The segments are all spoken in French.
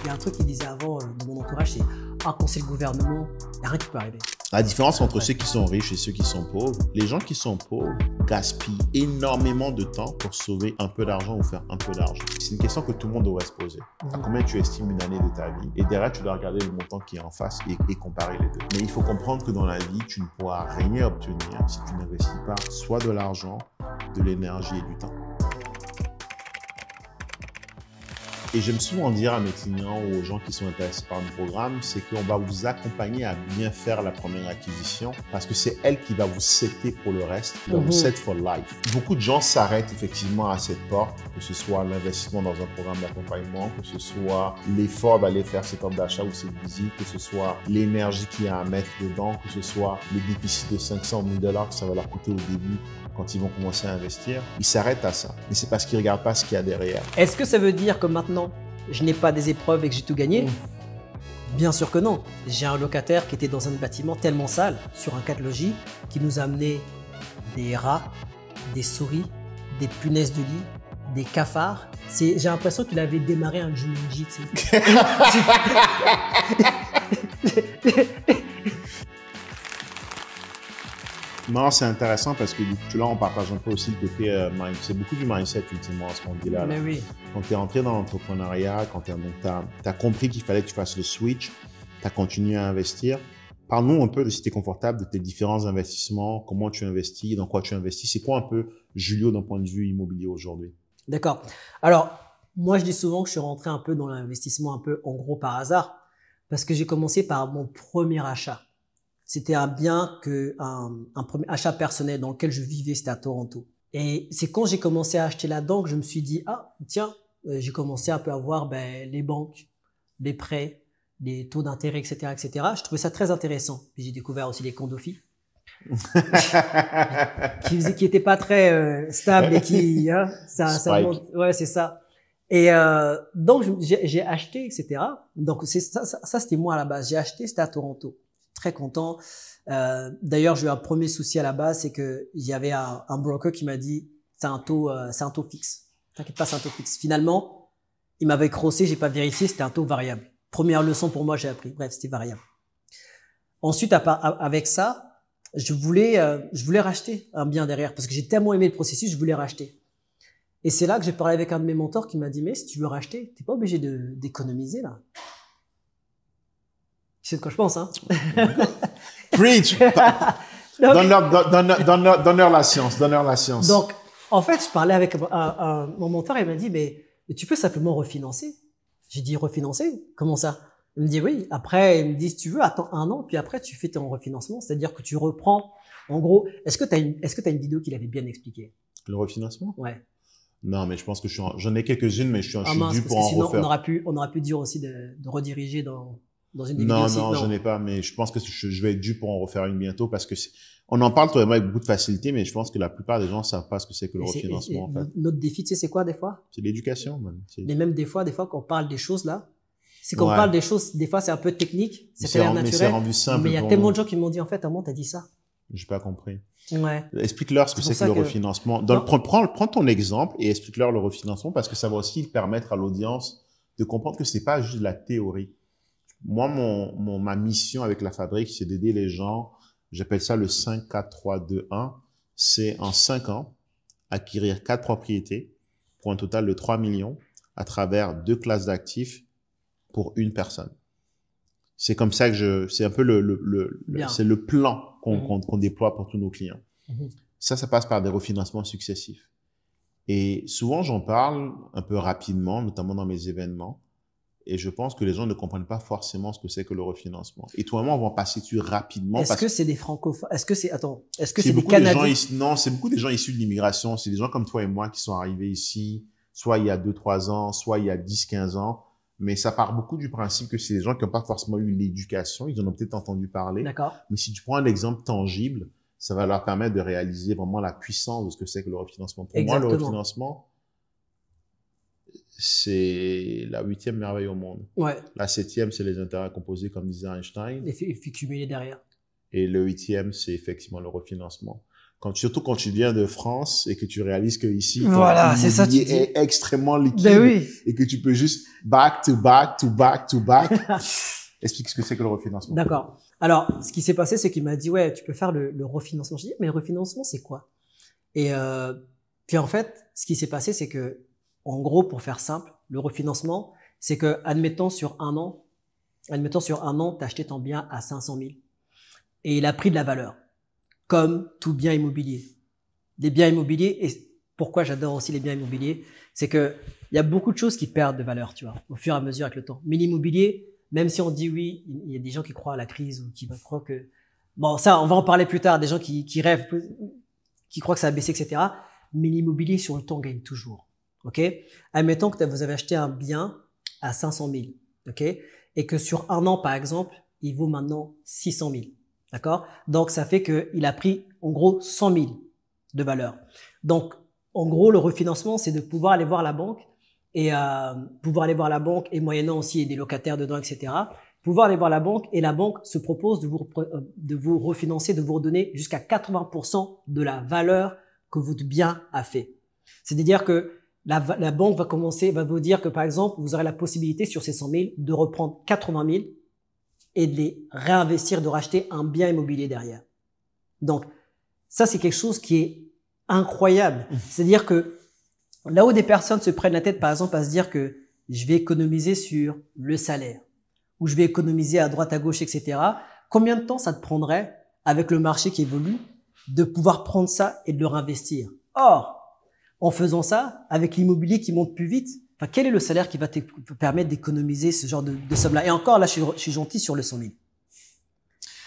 Il y a un truc qu'il disait avant de mon entourage, c'est « Ah, quand c'est le gouvernement, il n'y a rien qui peut arriver. » La différence entre ceux qui sont riches et ceux qui sont pauvres, les gens qui sont pauvres gaspillent énormément de temps pour sauver un peu d'argent ou faire un peu d'argent. C'est une question que tout le monde devrait se poser. À combien tu estimes une année de ta vie? Et derrière, tu dois regarder le montant qui est en face et comparer les deux. Mais il faut comprendre que dans la vie, tu ne pourras rien obtenir si tu n'investis pas soit de l'argent, de l'énergie et du temps. Et j'aime souvent dire à mes clients ou aux gens qui sont intéressés par le programme, c'est qu'on va vous accompagner à bien faire la première acquisition parce que c'est elle qui va vous setter pour le reste, qui va vous set for life. Beaucoup de gens s'arrêtent effectivement à cette porte, que ce soit l'investissement dans un programme d'accompagnement, que ce soit l'effort d'aller faire cette offre d'achat ou cette visite, que ce soit l'énergie qu'il y a à mettre dedans, que ce soit le déficit de 500 000 $ que ça va leur coûter au début quand ils vont commencer à investir, ils s'arrêtent à ça. Mais c'est parce qu'ils ne regardent pas ce qu'il y a derrière. Est-ce que ça veut dire que maintenant, je n'ai pas des épreuves et que j'ai tout gagné? Bien sûr que non. J'ai un locataire qui était dans un bâtiment tellement sale, sur un 4 logis, qui nous a amené des rats, des souris, des punaises de lit, des cafards. J'ai l'impression qu'il avait démarré un Jumanji. Non, c'est intéressant parce que là, on partage un peu aussi le côté c'est beaucoup du mindset ultimement ce qu'on dit là. Mais oui. Quand tu es entré dans l'entrepreneuriat, quand tu as compris qu'il fallait que tu fasses le switch, tu as continué à investir. Parle-nous un peu de si tu es confortable de tes différents investissements, comment tu investis, dans quoi tu investis. C'est quoi un peu Julio d'un point de vue immobilier aujourd'hui? D'accord. Alors, moi, je dis souvent que je suis rentré un peu dans l'investissement un peu en gros par hasard parce que j'ai commencé par mon premier achat. C'était un bien un premier achat personnel dans lequel je vivais, c'était à Toronto. Et c'est quand j'ai commencé à acheter là-dedans que je me suis dit, ah, tiens, j'ai commencé un peu à voir les banques, les prêts, les taux d'intérêt, etc., etc. Je trouvais ça très intéressant. Puis j'ai découvert aussi les condofi qui étaient pas très stables et qui, ça monte. Ouais, c'est ça. Et donc j'ai acheté, etc. Donc c'est ça c'était moi à la base. J'ai acheté, c'était à Toronto. Très content. D'ailleurs, j'ai eu un premier souci à la base, c'est que il y avait un broker qui m'a dit c'est un taux fixe. T'inquiète pas, c'est un taux fixe. Finalement, il m'avait crossé, j'ai pas vérifié, c'était un taux variable. Première leçon pour moi, j'ai appris. Bref, c'était variable. Ensuite, avec ça, je voulais racheter un bien derrière parce que j'ai tellement aimé le processus, je voulais racheter. Et c'est là que j'ai parlé avec un de mes mentors qui m'a dit mais si tu veux racheter, t'es pas obligé d'économiser là. Tu sais de quoi je pense, hein? Preach! Donne-leur la science, donne-leur la science. Donc, en fait, je parlais avec mon mentor et il m'a dit, mais tu peux simplement refinancer. J'ai dit, refinancer? Comment ça? Il me dit, oui. Après, il me dit, si tu veux, attends 1 an, puis après, tu fais ton refinancement. C'est-à-dire que tu reprends, en gros, est-ce que t'as une vidéo qui l'avait bien expliqué? Le refinancement? Ouais. Non, mais je pense que j'en ai quelques-unes, mais je suis dû pour en sinon, refaire. On aurait pu dire aussi de rediriger dans une des vidéos. Non, je n'ai pas, mais je pense que je vais être dû pour en refaire une bientôt parce que on en parle toi et moi avec beaucoup de facilité, mais je pense que la plupart des gens ne savent pas ce que c'est que le refinancement, en fait. Notre défi, tu sais, c'est quoi, des fois? C'est l'éducation, man. Mais même des fois, quand on parle des choses, là, c'est qu'on parle des choses, des fois, c'est un peu technique, c'est l'air naturel. Mais c'est rendu simple. Mais il y a tellement de gens qui m'ont dit, en fait, Armand, t'as dit ça. J'ai pas compris. Ouais. Explique-leur ce que c'est que le refinancement. Prends ton exemple et explique-leur le refinancement parce que ça va aussi permettre à l'audience de comprendre que c'est pas juste de la théorie. Moi, ma mission avec la fabrique, c'est d'aider les gens. J'appelle ça le 5, 4, 3, 2, 1. C'est en 5 ans, acquérir 4 propriétés pour un total de 3 millions à travers 2 classes d'actifs pour une personne. C'est comme ça que c'est un peu c'est le plan qu'on déploie pour tous nos clients. Ça passe par des refinancements successifs. Et souvent, j'en parle un peu rapidement, notamment dans mes événements. Et je pense que les gens ne comprennent pas forcément ce que c'est que le refinancement. Et toi et moi, on va en passer dessus rapidement. Est-ce que c'est des francophones? Est-ce que c'est des Canadiens? Non, c'est beaucoup des gens issus de l'immigration. C'est des gens comme toi et moi qui sont arrivés ici, soit il y a 2-3 ans, soit il y a 10-15 ans. Mais ça part beaucoup du principe que c'est des gens qui n'ont pas forcément eu l'éducation. Ils en ont peut-être entendu parler. D'accord. Mais si tu prends un exemple tangible, ça va leur permettre de réaliser vraiment la puissance de ce que c'est que le refinancement. Pour moi, le refinancement, c'est la 8e merveille au monde. Ouais. La 7e, c'est les intérêts composés, comme disait Einstein. Et puis cumuler derrière. Et le 8e, c'est effectivement le refinancement. Surtout quand tu viens de France et que tu réalises que ici, voilà, c'est ça, l'immobilier est extrêmement liquide ben oui. et que tu peux juste back to back to back to back. Explique ce que c'est que le refinancement. D'accord. Alors, ce qui s'est passé, c'est qu'il m'a dit, ouais, tu peux faire le refinancement. J'ai dit, mais le refinancement, c'est quoi? Et puis en fait, ce qui s'est passé, c'est que, en gros, pour faire simple, le refinancement, c'est que, admettons sur un an, t'as acheté ton bien à 500 000 et il a pris de la valeur, comme tout bien immobilier. Les biens immobiliers, et pourquoi j'adore aussi les biens immobiliers, c'est que il y a beaucoup de choses qui perdent de valeur, tu vois, au fur et à mesure avec le temps. Mais l'immobilier, même si on dit oui, il y a des gens qui croient à la crise ou qui croient que, bon, ça, on va en parler plus tard, des gens qui rêvent, qui croient que ça va baisser, etc. Mais l'immobilier, sur le temps, gagne toujours. OK? Admettons que vous avez acheté un bien à 500 000. OK? Et que sur un an, par exemple, il vaut maintenant 600 000. D'accord? Donc, ça fait qu'il a pris, en gros, 100 000 de valeur. Donc, en gros, le refinancement, c'est de pouvoir aller voir la banque et moyennant aussi des locataires dedans, etc. Pouvoir aller voir la banque et la banque se propose de vous refinancer, de vous redonner jusqu'à 80% de la valeur que votre bien a fait. C'est-à-dire que la banque va vous dire que, par exemple, vous aurez la possibilité sur ces 100 000 de reprendre 80 000 et de les réinvestir, de racheter un bien immobilier derrière. Donc, ça, c'est quelque chose qui est incroyable. C'est-à-dire que là où des personnes se prennent la tête, par exemple, à se dire que je vais économiser sur le salaire, ou je vais économiser à droite, à gauche, etc. Combien de temps ça te prendrait, avec le marché qui évolue, de pouvoir prendre ça et de le réinvestir? Or, en faisant ça, avec l'immobilier qui monte plus vite, enfin, quel est le salaire qui va te permettre d'économiser ce genre de somme-là? Et encore, là, je suis gentil sur le 100 000.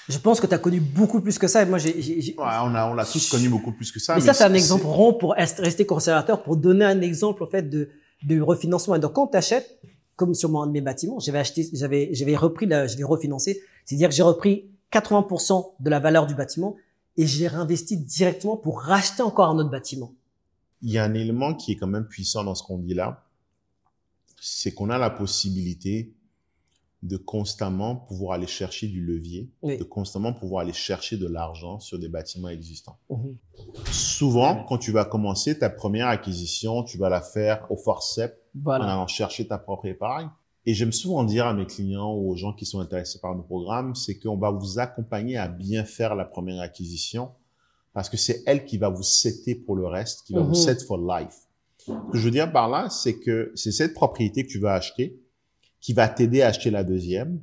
Je pense que tu as connu beaucoup plus que ça. Et moi, Ouais, on l'a tous connu beaucoup plus que ça. Mais ça, c'est un exemple rond pour rester conservateur, pour donner un exemple, en fait, de refinancement. Et donc, quand tu achètes, comme sur un de mes bâtiments, j'avais refinancé. C'est-à-dire que j'ai repris 80% de la valeur du bâtiment et j'ai réinvesti directement pour racheter encore un autre bâtiment. Il y a un élément qui est quand même puissant dans ce qu'on dit là. C'est qu'on a la possibilité de constamment pouvoir aller chercher du levier, oui. De constamment pouvoir aller chercher de l'argent sur des bâtiments existants. Souvent, quand tu vas commencer ta première acquisition, tu vas la faire au forceps, voilà, en allant chercher ta propre épargne. Et j'aime souvent dire à mes clients ou aux gens qui sont intéressés par nos programmes, c'est qu'on va vous accompagner à bien faire la première acquisition parce que c'est elle qui va vous setter pour le reste, qui va vous set for life. Ce que je veux dire par là, c'est que c'est cette propriété que tu vas acheter qui va t'aider à acheter la deuxième.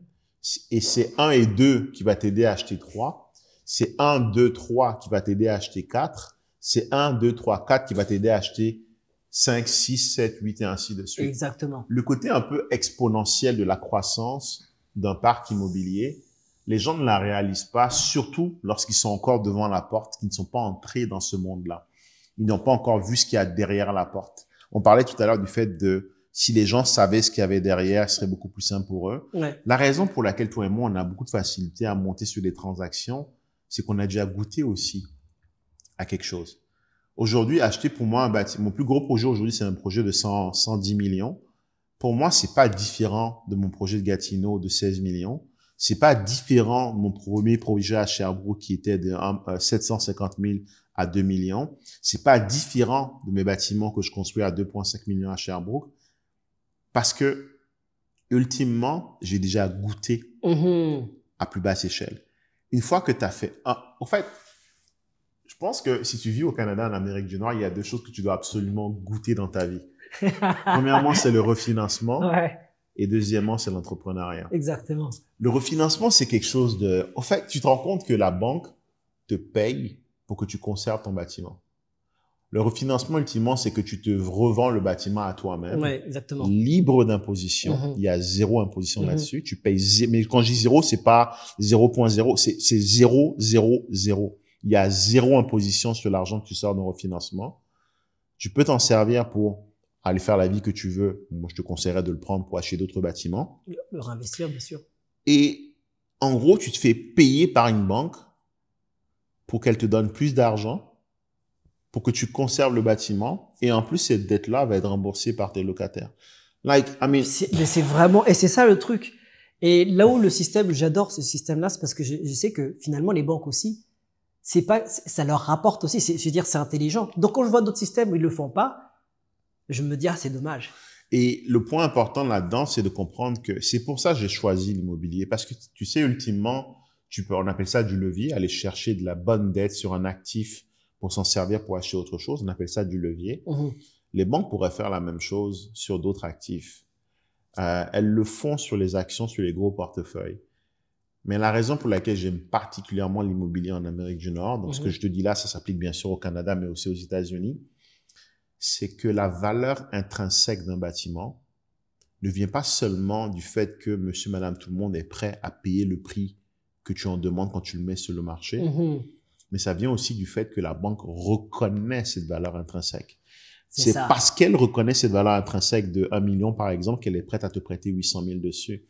Et c'est 1 et 2 qui va t'aider à acheter 3. C'est 1, 2, 3 qui va t'aider à acheter 4. C'est 1, 2, 3, 4 qui va t'aider à acheter 5, 6, 7, 8 et ainsi de suite. Exactement. Le côté un peu exponentiel de la croissance d'un parc immobilier, les gens ne la réalisent pas, surtout lorsqu'ils sont encore devant la porte, qu'ils ne sont pas entrés dans ce monde-là. Ils n'ont pas encore vu ce qu'il y a derrière la porte. On parlait tout à l'heure du fait de si les gens savaient ce qu'il y avait derrière, ce serait beaucoup plus simple pour eux. Ouais. La raison pour laquelle toi et moi, on a beaucoup de facilité à monter sur des transactions, c'est qu'on a déjà goûté aussi à quelque chose. Aujourd'hui, acheter pour moi un bâtiment, mon plus gros projet aujourd'hui, c'est un projet de 110 millions. Pour moi, c'est pas différent de mon projet de Gatineau de 16 millions. C'est pas différent de mon premier projet à Sherbrooke qui était de 750 000 à 2 millions. C'est pas différent de mes bâtiments que je construis à 2,5 millions à Sherbrooke. Parce que, ultimement, j'ai déjà goûté à plus basse échelle. Une fois que tu as fait en fait, je pense que si tu vis au Canada, en Amérique du Nord, il y a 2 choses que tu dois absolument goûter dans ta vie. Premièrement, c'est le refinancement. Ouais. Et deuxièmement, c'est l'entrepreneuriat. Exactement. Le refinancement, c'est quelque chose de... En fait, tu te rends compte que la banque te paye pour que tu conserves ton bâtiment. Le refinancement, ultimement, c'est que tu te revends le bâtiment à toi-même. Ouais, exactement. Libre d'imposition. Il y a 0 imposition là-dessus. Tu payes, mais quand je dis 0, c'est pas 0.0, c'est 0, 0, 0. Il y a 0 imposition sur l'argent que tu sors d'un refinancement. Tu peux t'en servir pour aller faire la vie que tu veux. Moi, je te conseillerais de le prendre pour acheter d'autres bâtiments. Le réinvestir, bien sûr. Et en gros, tu te fais payer par une banque pour qu'elle te donne plus d'argent pour que tu conserves le bâtiment. Et en plus, cette dette-là va être remboursée par tes locataires. Mais c'est vraiment, et c'est ça le truc. Et là où le système, j'adore ce système-là, c'est parce que je sais que finalement, les banques aussi, ça leur rapporte aussi. Je veux dire, c'est intelligent. Donc, quand je vois d'autres systèmes où ils le font pas, je me dis, ah, c'est dommage. Et le point important là-dedans, c'est de comprendre que c'est pour ça que j'ai choisi l'immobilier. Parce que tu sais, ultimement, on appelle ça du levier, aller chercher de la bonne dette sur un actif pour s'en servir pour acheter autre chose. On appelle ça du levier. Les banques pourraient faire la même chose sur d'autres actifs. Elles le font sur les actions, sur les gros portefeuilles. Mais la raison pour laquelle j'aime particulièrement l'immobilier en Amérique du Nord, donc ce que je te dis là, ça s'applique bien sûr au Canada, mais aussi aux États-Unis, c'est que la valeur intrinsèque d'un bâtiment ne vient pas seulement du fait que monsieur, madame, tout le monde est prêt à payer le prix que tu en demandes quand tu le mets sur le marché, mais ça vient aussi du fait que la banque reconnaît cette valeur intrinsèque. C'est parce qu'elle reconnaît cette valeur intrinsèque de 1 million, par exemple, qu'elle est prête à te prêter 800 000 dessus.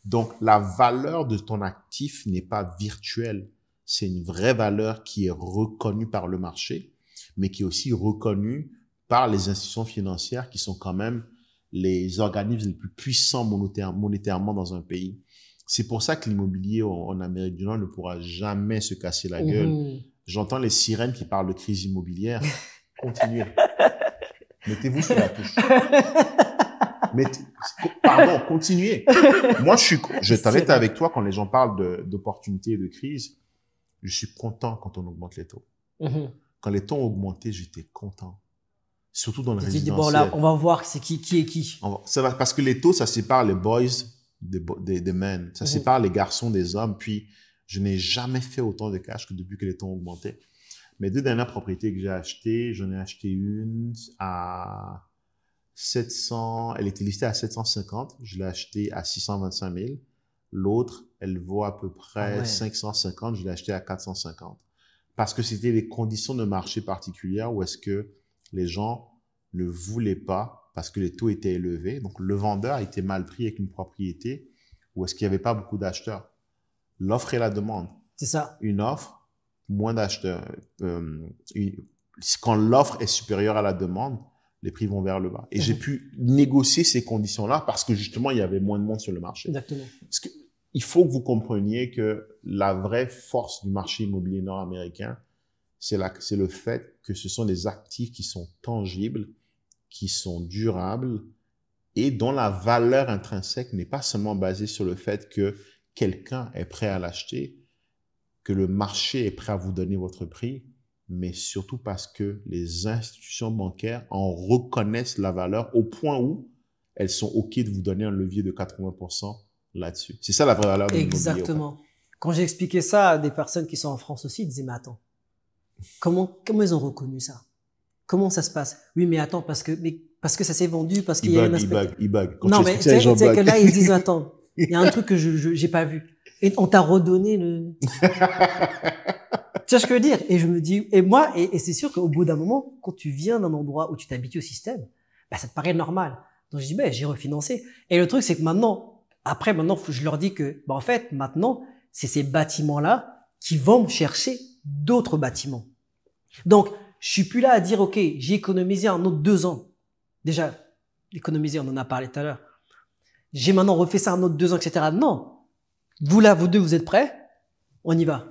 Donc, la valeur de ton actif n'est pas virtuelle. C'est une vraie valeur qui est reconnue par le marché, mais qui est aussi reconnue par les institutions financières qui sont quand même les organismes les plus puissants monétairement dans un pays. C'est pour ça que l'immobilier en Amérique du Nord ne pourra jamais se casser la gueule. J'entends les sirènes qui parlent de crise immobilière. Continuez. Mettez-vous sur la touche. Pardon, continuez. Moi, je t'arrête avec toi quand les gens parlent d'opportunités et de crise. Je suis content quand on augmente les taux. Quand les taux ont augmenté, j'étais content. Surtout dans le résidentiel. Bon, là, on va voir c'est qui est qui. Parce que les taux, ça sépare les boys des men. Ça sépare les garçons des hommes. Puis, je n'ai jamais fait autant de cash que depuis que les taux ont augmenté. Mes 2 dernières propriétés que j'ai achetées, j'en ai acheté une à 700, elle était listée à 750. Je l'ai achetée à 625 000. L'autre, elle vaut à peu près 550. Je l'ai achetée à 450. Parce que c'était des conditions de marché particulières où est-ce que les gens ne voulaient pas parce que les taux étaient élevés. Donc, le vendeur a été mal pris avec une propriété où est-ce qu'il n'y avait pas beaucoup d'acheteurs. L'offre et la demande. C'est ça. Une offre, moins d'acheteurs. Quand l'offre est supérieure à la demande, les prix vont vers le bas. Et j'ai pu négocier ces conditions-là parce que justement, il y avait moins de monde sur le marché. Exactement. Parce que il faut que vous compreniez que la vraie force du marché immobilier nord-américain, c'est le fait que ce sont des actifs qui sont tangibles, qui sont durables et dont la valeur intrinsèque n'est pas seulement basée sur le fait que quelqu'un est prêt à l'acheter, que le marché est prêt à vous donner votre prix, mais surtout parce que les institutions bancaires en reconnaissent la valeur au point où elles sont OK de vous donner un levier de 80% là-dessus. C'est ça la vraie valeur de l'immobilier. Exactement. Quand j'ai expliqué ça à des personnes qui sont en France aussi, ils disaient, mais attends, comment ils ont reconnu ça? Comment ça se passe? Oui, mais attends, parce que ça s'est vendu, parce qu'il y a une aspect... Il bug. Non, mais tu sais que là, ils disent, attends, il y a un truc que j'ai pas vu. Et on t'a redonné le... Tu sais ce que je veux dire? Et je me dis, et c'est sûr qu'au bout d'un moment, quand tu viens d'un endroit où tu t'habitues au système, bah, ça te paraît normal. Donc, je dis, j'ai refinancé. Et le truc, c'est que maintenant, je leur dis que, en fait, maintenant, c'est ces bâtiments-là qui vont me chercher d'autres bâtiments. Donc, je suis plus là à dire, OK, j'ai économisé un autre 2 ans. Déjà, économiser, on en a parlé tout à l'heure. J'ai maintenant refait ça un autre 2 ans, etc. Non. Vous là, vous deux, vous êtes prêts? On y va.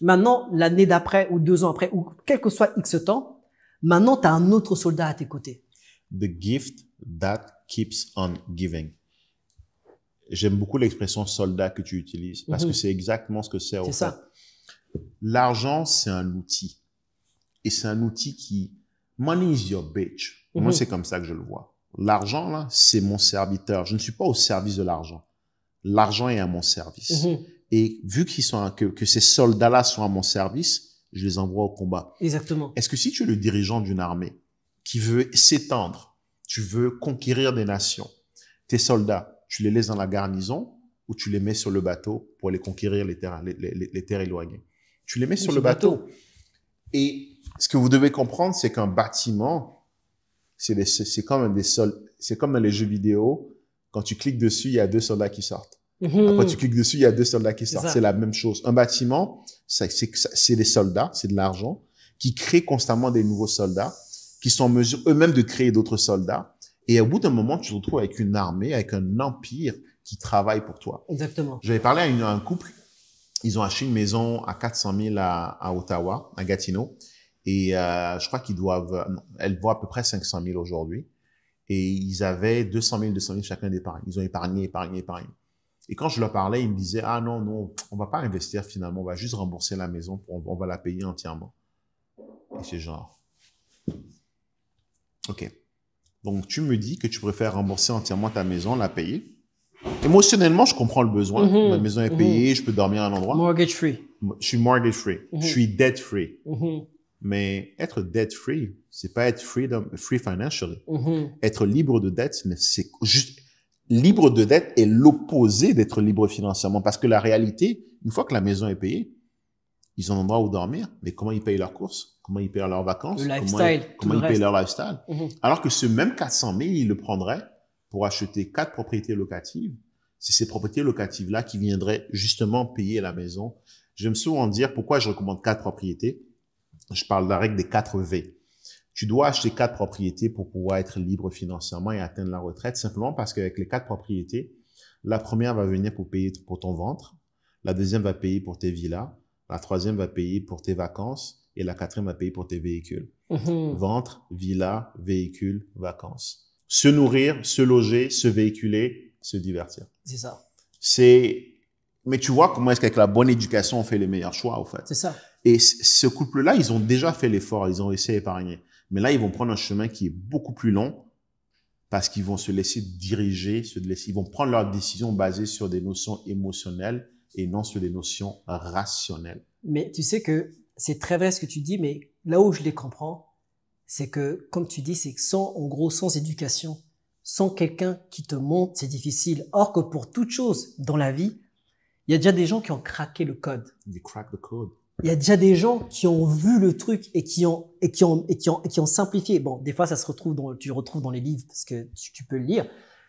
Maintenant, l'année d'après ou 2 ans après, ou quel que soit X temps, maintenant, tu as un autre soldat à tes côtés. The gift that keeps on giving. J'aime beaucoup l'expression soldat que tu utilises parce que c'est exactement ce que c'est. C'est ça. L'argent, c'est un outil. Et c'est un outil qui... Money is your bitch. Moi, c'est comme ça que je le vois. L'argent, là, c'est mon serviteur. Je ne suis pas au service de l'argent. L'argent est à mon service. Et vu que ces soldats-là sont à mon service, je les envoie au combat. Exactement. Est-ce que si tu es le dirigeant d'une armée qui veut s'étendre, tu veux conquérir des nations, tes soldats, tu les laisses dans la garnison ou tu les mets sur le bateau pour aller conquérir les terres éloignées? Tu les mets sur le bateau. Et ce que vous devez comprendre, c'est qu'un bâtiment, c'est comme dans les jeux vidéo. Quand tu cliques dessus, il y a 2 soldats qui sortent. Après, tu cliques dessus, il y a 2 soldats qui sortent. C'est la même chose. Un bâtiment, c'est des soldats, c'est de l'argent, qui créent constamment des nouveaux soldats, qui sont en mesure eux-mêmes de créer d'autres soldats. Et au bout d'un moment, tu te retrouves avec une armée, avec un empire qui travaille pour toi. Exactement. J'avais parlé à un couple Ils ont acheté une maison à 400 000 à Ottawa, à Gatineau. Et je crois elle vaut à peu près 500 000 aujourd'hui. Et ils avaient 200 000 chacun d'épargne. Ils ont épargné. Et quand je leur parlais, ils me disaient, ah non, on va pas investir finalement, on va juste rembourser la maison, on va la payer entièrement. Et c'est genre, ok. Donc tu me dis que tu préfères rembourser entièrement ta maison, la payer. Émotionnellement, je comprends le besoin. Ma maison est payée, je peux dormir à un endroit. Mortgage free. Je suis mortgage free. Je suis debt free. Mais être debt free, c'est pas être free financially. Être libre de dette, c'est juste, libre de dette est l'opposé d'être libre financièrement. Parce que la réalité, une fois que la maison est payée, ils ont un endroit où dormir, mais comment ils payent leurs courses? Comment ils payent leurs vacances? Comment ils payent leur lifestyle? Alors que ce même 400 000, ils le prendraient pour acheter 4 propriétés locatives. C'est ces propriétés locatives-là qui viendraient justement payer la maison. J'aime souvent dire pourquoi je recommande 4 propriétés. Je parle de la règle des 4 V. Tu dois acheter 4 propriétés pour pouvoir être libre financièrement et atteindre la retraite, simplement parce qu'avec les 4 propriétés, la première va venir pour payer pour ton ventre, la deuxième va payer pour tes villas, la troisième va payer pour tes vacances et la quatrième va payer pour tes véhicules. Ventre, villa, véhicule, vacances. Se nourrir, se loger, se véhiculer, se divertir. C'est ça. Mais tu vois comment est-ce qu'avec la bonne éducation, on fait les meilleurs choix, au fait. C'est ça. Et ce couple-là, ils ont déjà fait l'effort, ils ont essayé d'épargner. Mais là, ils vont prendre un chemin qui est beaucoup plus long parce qu'ils vont se laisser diriger, ils vont prendre leurs décisions basées sur des notions émotionnelles et non sur des notions rationnelles. Mais tu sais que c'est très vrai ce que tu dis, mais là où je les comprends, c'est que, comme tu dis, c'est que sans éducation, sans quelqu'un qui te montre, c'est difficile. Or que pour toute chose dans la vie, il y a déjà des gens qui ont craqué le code. They crack the code. Il y a déjà des gens qui ont vu le truc et qui ont simplifié. Bon, des fois, tu le retrouves dans les livres parce que tu peux le lire.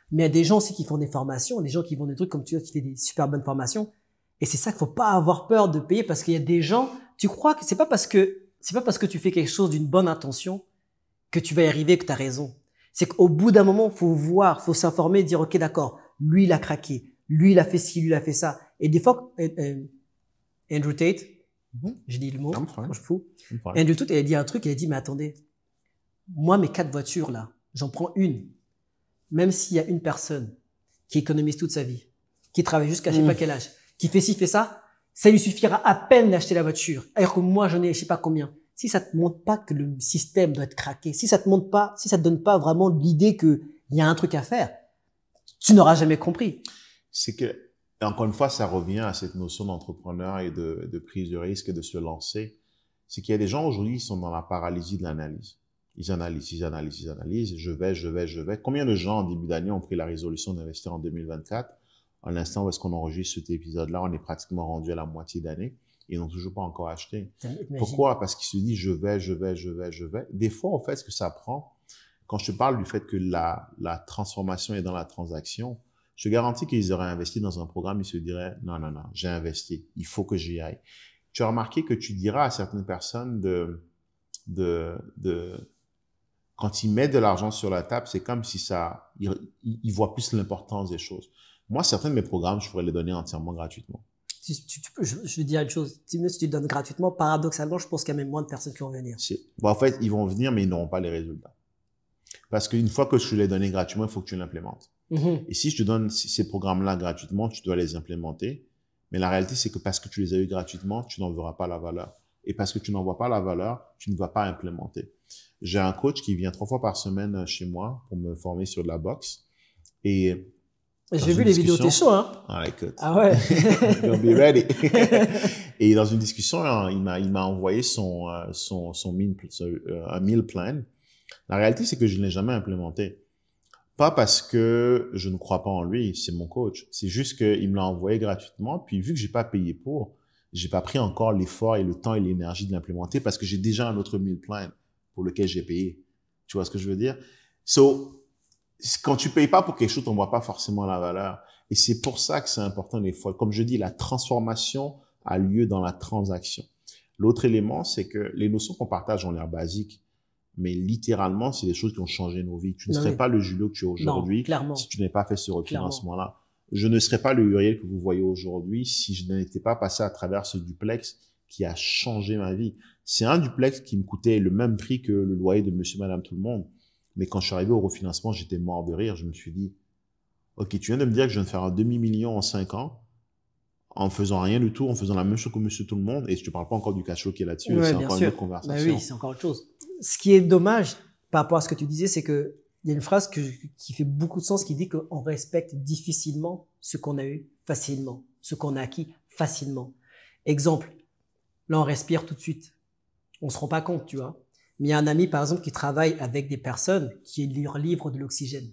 Mais il y a des gens aussi qui font des formations, des gens qui font des trucs comme tu vois, qui font des super bonnes formations. Et c'est ça qu'il faut pas avoir peur de payer parce qu'il y a des gens, tu crois que c'est pas parce que tu fais quelque chose d'une bonne intention que tu vas y arriver, que tu as raison. C'est qu'au bout d'un moment, faut s'informer, dire, OK, d'accord, lui, il a craqué. Lui, il a fait ci, lui, il a fait ça. Et des fois, Andrew Tate, j'ai dit le mot, je suis fou. Andrew Tate, il a dit un truc, il a dit, mais attendez, moi, mes 4 voitures, là, j'en prends une. Même s'il y a une personne qui économise toute sa vie, qui travaille jusqu'à je sais pas quel âge, qui fait ci, fait ça lui suffira à peine d'acheter la voiture. Alors que moi, j'en ai je sais pas combien. Si ça te montre pas que le système doit être craqué, si ça te donne pas vraiment l'idée qu'il y a un truc à faire, tu n'auras jamais compris. C'est que, encore une fois, ça revient à cette notion d'entrepreneur et de prise de risque et de se lancer. C'est qu'il y a des gens aujourd'hui qui sont dans la paralysie de l'analyse. Ils analysent. Je vais. Combien de gens en début d'année ont pris la résolution d'investir en 2024? À l'instant où est-ce qu'on enregistre cet épisode-là, on est pratiquement rendu à la moitié d'année. Ils n'ont toujours pas encore acheté. Pourquoi? Parce qu'ils se disent, je vais. Des fois, en fait, ce que ça prend, quand je te parle du fait que la transformation est dans la transaction, je te garantis qu'ils auraient investi dans un programme, ils se diraient, non, j'ai investi. Il faut que j'y aille. Tu as remarqué que tu diras à certaines personnes quand ils mettent de l'argent sur la table, c'est comme si ils voient plus l'importance des choses. Moi, certains de mes programmes, je pourrais les donner entièrement gratuitement. Je vais dire une chose. Si tu donnes gratuitement, paradoxalement, je pense qu'il y a même moins de personnes qui vont venir. Bon, en fait, ils vont venir, mais ils n'auront pas les résultats. Parce qu'une fois que je te les donné gratuitement, il faut que tu l'implémentes. Et si je te donne ces programmes-là gratuitement, tu dois les implémenter. Mais la réalité, c'est que parce que tu les as eu gratuitement, tu n'en verras pas la valeur. Et parce que tu n'en vois pas la valeur, tu ne vas pas implémenter. J'ai un coach qui vient 3 fois par semaine chez moi pour me former sur de la boxe. Et j'ai vu les vidéos, t'es chaud, hein? Ah, écoute. Ah ouais. Don't be ready. Et dans une discussion, il m'a envoyé un meal plan. La réalité, c'est que je ne l'ai jamais implémenté. Pas parce que je ne crois pas en lui, c'est mon coach. C'est juste qu'il me l'a envoyé gratuitement. Puis vu que j'ai pas payé j'ai pas pris encore l'effort et le temps et l'énergie de l'implémenter parce que j'ai déjà un autre meal plan pour lequel j'ai payé. Tu vois ce que je veux dire? Quand tu payes pas pour quelque chose, on voit pas forcément la valeur. Et c'est pour ça que c'est important des fois. Comme je dis, la transformation a lieu dans la transaction. L'autre élément, c'est que les notions qu'on partage ont l'air basiques. Mais littéralement, c'est des choses qui ont changé nos vies. Tu ne serais pas le Julio que tu es aujourd'hui si tu n'avais pas fait ce refinancement-là. je ne serais pas le Uriel que vous voyez aujourd'hui si je n'étais pas passé à travers ce duplex qui a changé ma vie. C'est un duplex qui me coûtait le même prix que le loyer de monsieur, madame, tout le monde. Mais quand je suis arrivé au refinancement, j'étais mort de rire. Je me suis dit, OK, tu viens de me dire que je viens de faire un demi-million en 5 ans en faisant rien du tout, en faisant la même chose que monsieur tout le monde. Et je te parle pas encore du cash flow qui est là-dessus. Ouais, c'est bien encore sûr. une autre conversation. Oui, c'est encore autre chose. Ce qui est dommage par rapport à ce que tu disais, c'est que il y a une phrase qui fait beaucoup de sens qui dit qu'on respecte difficilement ce qu'on a eu facilement, ce qu'on a acquis facilement. Exemple, là on respire tout de suite. On se rend pas compte, tu vois. Mais il y a un ami, par exemple, qui travaille avec des personnes qui leur livrent de l'oxygène.